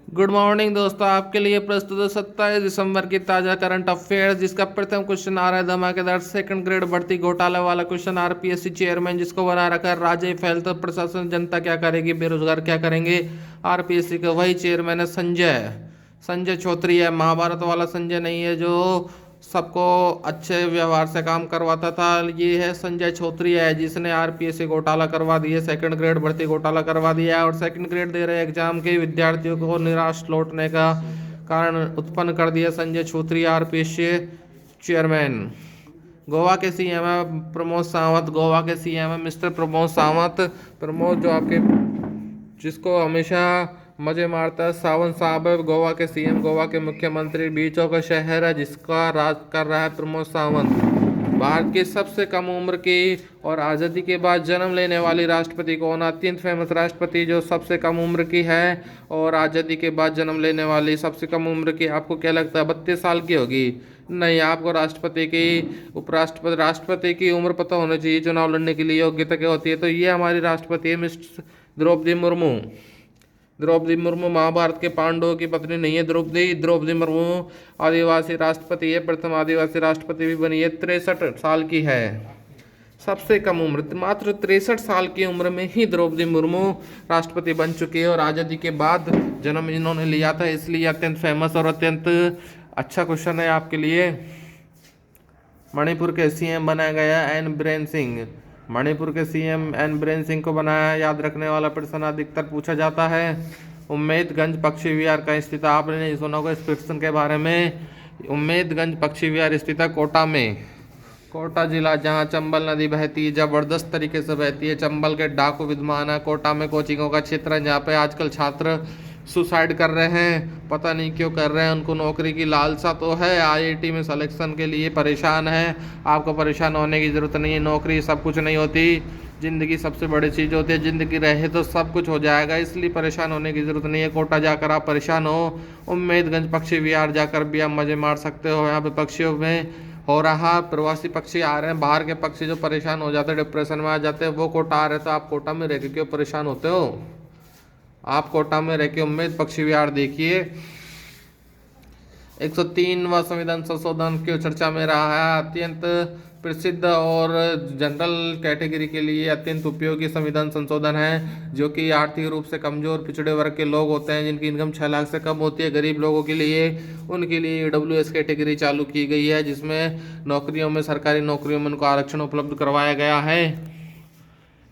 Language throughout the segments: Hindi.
गुड मॉर्निंग दोस्तों, आपके लिए प्रस्तुत है 27 दिसंबर की ताजा करंट अफेयर्स, जिसका प्रथम क्वेश्चन आ रहा है धमाकेदार सेकंड ग्रेड भर्ती घोटाला वाला क्वेश्चन। आरपीएससी चेयरमैन जिसको बना रखा है राजे फैलता प्रशासन, जनता क्या करेगी, बेरोजगार क्या करेंगे। आरपीएससी का वही चेयरमैन है संजय संजय छोत्री है। महाभारत वाला संजय नहीं है जो सबको अच्छे व्यवहार से काम करवाता था। ये है संजय छोत्री है जिसने आरपीएससी घोटाला करवा दिया, सेकंड ग्रेड भर्ती घोटाला करवा दिया है। और सेकंड ग्रेड दे रहे एग्जाम के विद्यार्थियों को निराश लौटने का कारण उत्पन्न कर दिया संजय छोत्री, आरपीएससी चेयरमैन। गोवा के सीएम है प्रमोद सावंत, गोवा के सीएम है मिस्टर प्रमोद सावंत। प्रमोद जो आपके जिसको हमेशा मजे मारता है, सावंत साहब है गोवा के सीएम, गोवा के मुख्यमंत्री। बीचों का शहर है जिसका राज कर रहा है प्रमोद सावंत। भारत की सबसे कम उम्र की और आज़ादी के बाद जन्म लेने वाली राष्ट्रपति कौन? अत्यंत फेमस राष्ट्रपति जो सबसे कम उम्र की है और आज़ादी के बाद जन्म लेने वाली सबसे कम उम्र की, आपको क्या लगता है 32 साल की होगी? नहीं, आपको राष्ट्रपति की उपराष्ट्रपति राष्ट्रपति की उम्र पता होना चाहिए चुनाव लड़ने के लिए, योग्यता क्या होती है। तो ये हमारी राष्ट्रपति है मिस्टर द्रौपदी मुर्मू। द्रौपदी मुर्मू महाभारत के पांडवों की पत्नी नहीं है द्रौपदी। द्रौपदी मुर्मू आदिवासी राष्ट्रपति है, प्रथम आदिवासी राष्ट्रपति भी बनी है। 63 साल की है, सबसे कम उम्र, मात्र 63 साल की उम्र में ही द्रौपदी मुर्मू राष्ट्रपति बन चुकी है और आज़ादी के बाद जन्म इन्होंने लिया था, इसलिए अत्यंत फेमस और अत्यंत अच्छा क्वेश्चन है आपके लिए। मणिपुर के सीएम बनाया गया एन बीरेन सिंह। मणिपुर के सीएम एन बीरेन सिंह को बनाया। याद रखने वाला प्रश्न अधिकतर पूछा जाता है। उम्मेदगंज पक्षी विहार का स्थित, आपने नहीं सुना होगा इस प्रश्न के बारे में। उम्मेदगंज पक्षी विहार स्थित है कोटा में, कोटा जिला, जहां चंबल नदी बहती है, जबरदस्त तरीके से बहती है। चंबल के डाकू विद्यमान है। कोटा में कोचिंगों का क्षेत्र है जहाँ पे आजकल छात्र सुसाइड कर रहे हैं, पता नहीं क्यों कर रहे हैं। उनको नौकरी की लालसा तो है, आईआईटी में सिलेक्शन के लिए परेशान है। आपको परेशान होने की ज़रूरत नहीं है, नौकरी सब कुछ नहीं होती, ज़िंदगी सबसे बड़ी चीज़ होती है। ज़िंदगी रहे तो सब कुछ हो जाएगा, इसलिए परेशान होने की ज़रूरत नहीं है। कोटा जाकर आप परेशान हो, उम्मेदगंज पक्षी विहार जाकर भी आप मज़े मार सकते हो। यहाँ पे पक्षियों में हो रहा, प्रवासी पक्षी आ रहे हैं, बाहर के पक्षी जो परेशान हो जाते हैं, डिप्रेशन में आ जाते हैं, वो कोटा आ रहे, तो आप कोटा में रह के क्यों परेशान होते हो? आप कोटा में रह के उम्मेद पक्षी विहार देखिए। 103वां संविधान संशोधन क्यों चर्चा में रहा है? अत्यंत प्रसिद्ध और जनरल कैटेगरी के लिए अत्यंत उपयोगी संविधान संशोधन है, जो कि आर्थिक रूप से कमजोर पिछड़े वर्ग के लोग होते हैं, जिनकी इनकम 6 लाख से कम होती है, गरीब लोगों के लिए, उनके लिए ईडब्ल्यूएस कैटेगरी चालू की गई है, जिसमें नौकरियों में, सरकारी नौकरियों में उनको आरक्षण उपलब्ध करवाया गया है।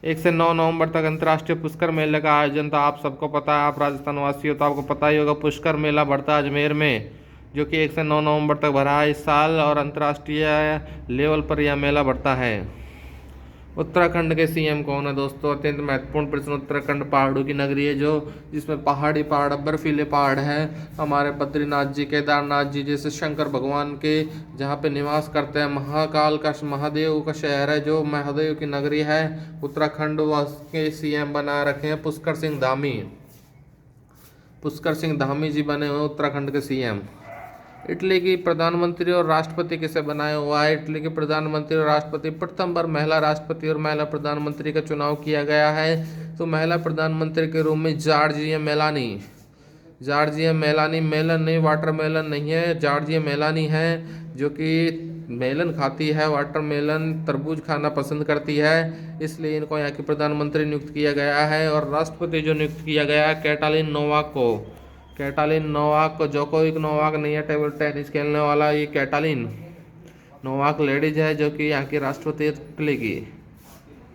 1 से 9 नवंबर तक अंतर्राष्ट्रीय पुष्कर मेले का आयोजन था। आप सबको पता है, आप राजस्थान वासी हो तो आपको पता ही होगा। पुष्कर मेला बढ़ता है अजमेर में, जो कि 1 से 9 नवंबर तक भरा है इस साल, और अंतर्राष्ट्रीय लेवल पर यह मेला बढ़ता है। उत्तराखंड के सीएम कौन है दोस्तों? अत्यंत महत्वपूर्ण प्रश्न। उत्तराखंड पहाड़ों की नगरी है, जो जिसमें पहाड़ी पहाड़, बर्फीले पहाड़ हैं। हमारे बद्रीनाथ जी, केदारनाथ जी जैसे शंकर भगवान के जहाँ पे निवास करते हैं। महाकाल का, महादेव का शहर है, जो महादेव की नगरी है उत्तराखंड। के सीएम बना रखे हैं पुष्कर सिंह धामी। पुष्कर सिंह धामी जी बने हुए उत्तराखंड के सीएम। इटली की प्रधानमंत्री और राष्ट्रपति किसे बनाया हुआ है? इटली के प्रधानमंत्री और राष्ट्रपति, प्रथम बार महिला राष्ट्रपति और महिला प्रधानमंत्री का चुनाव किया गया है। तो महिला प्रधानमंत्री के रूप में Giorgia Meloni. Giorgia Meloni, melon नहीं, वाटरमेलन नहीं है, जॉर्जिया मेलानी है, जो कि मेलन खाती है, वाटरमेलन तरबूज खाना पसंद करती है, इसलिए इनको यहाँ के प्रधानमंत्री नियुक्त किया गया है। और राष्ट्रपति जो नियुक्त किया गया है कैटालिन नोवाक को। कैटालिन नोवाक को, जोकोविक नोवाक नहीं है टेबल टेनिस खेलने वाला, ये कैटालिन नोवाक लेडीज है, जो कि यहाँ की राष्ट्रपति इटली की।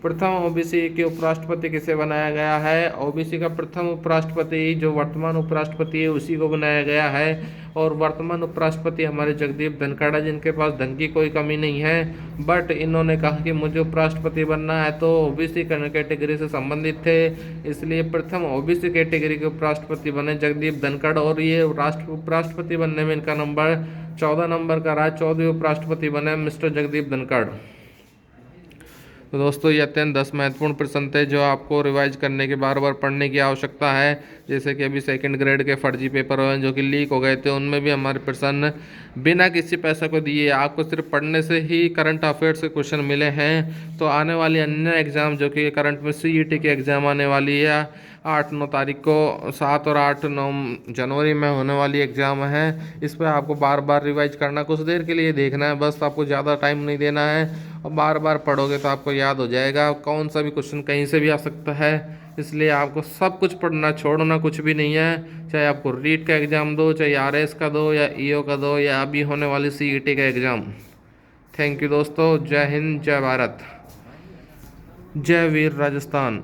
प्रथम ओबीसी के उपराष्ट्रपति किसे बनाया गया है? ओबीसी का प्रथम उपराष्ट्रपति, जो वर्तमान उपराष्ट्रपति है, उसी को बनाया गया है। और वर्तमान उपराष्ट्रपति हमारे जगदीप धनखड़ है, जिनके पास धन की कोई कमी नहीं है, बट इन्होंने कहा कि मुझे उपराष्ट्रपति बनना है, तो ओबीसी कैटेगरी से संबंधित थे, इसलिए प्रथम ओबीसी कैटेगरी के उपराष्ट्रपति बने जगदीप धनखड़। और ये उपराष्ट्रपति बनने में इनका नंबर 14 नंबर का रहा, 14वें उपराष्ट्रपति बने मिस्टर जगदीप धनखड़। तो दोस्तों ये अत्यंत 10 महत्वपूर्ण प्रश्न थे जो आपको रिवाइज करने के बार बार पढ़ने की आवश्यकता है। जैसे कि अभी सेकंड ग्रेड के फर्जी पेपर हुए जो कि लीक हो गए थे, उनमें भी हमारे प्रश्न बिना किसी पैसे को दिए आपको सिर्फ पढ़ने से ही करंट अफेयर्स के क्वेश्चन मिले हैं। तो आने वाली अन्य एग्ज़ाम जो कि करंट में CET की एग्ज़ाम आने वाली है 8-9 तारीख को, 7 और 8-9 जनवरी में होने वाली एग्ज़ाम है, इस पर आपको बार बार रिवाइज करना, कुछ देर के लिए देखना है बस, आपको ज़्यादा टाइम नहीं देना है और बार बार पढ़ोगे तो आपको याद हो जाएगा। कौन सा भी क्वेश्चन कहीं से भी आ सकता है, इसलिए आपको सब कुछ पढ़ना, छोड़ना कुछ भी नहीं है। चाहे आपको रीट का एग्ज़ाम दो, चाहे RS का दो या EO का दो या अभी होने वाली CET का एग्ज़ाम। थैंक यू दोस्तों। जय हिंद, जय भारत, जय वीर राजस्थान।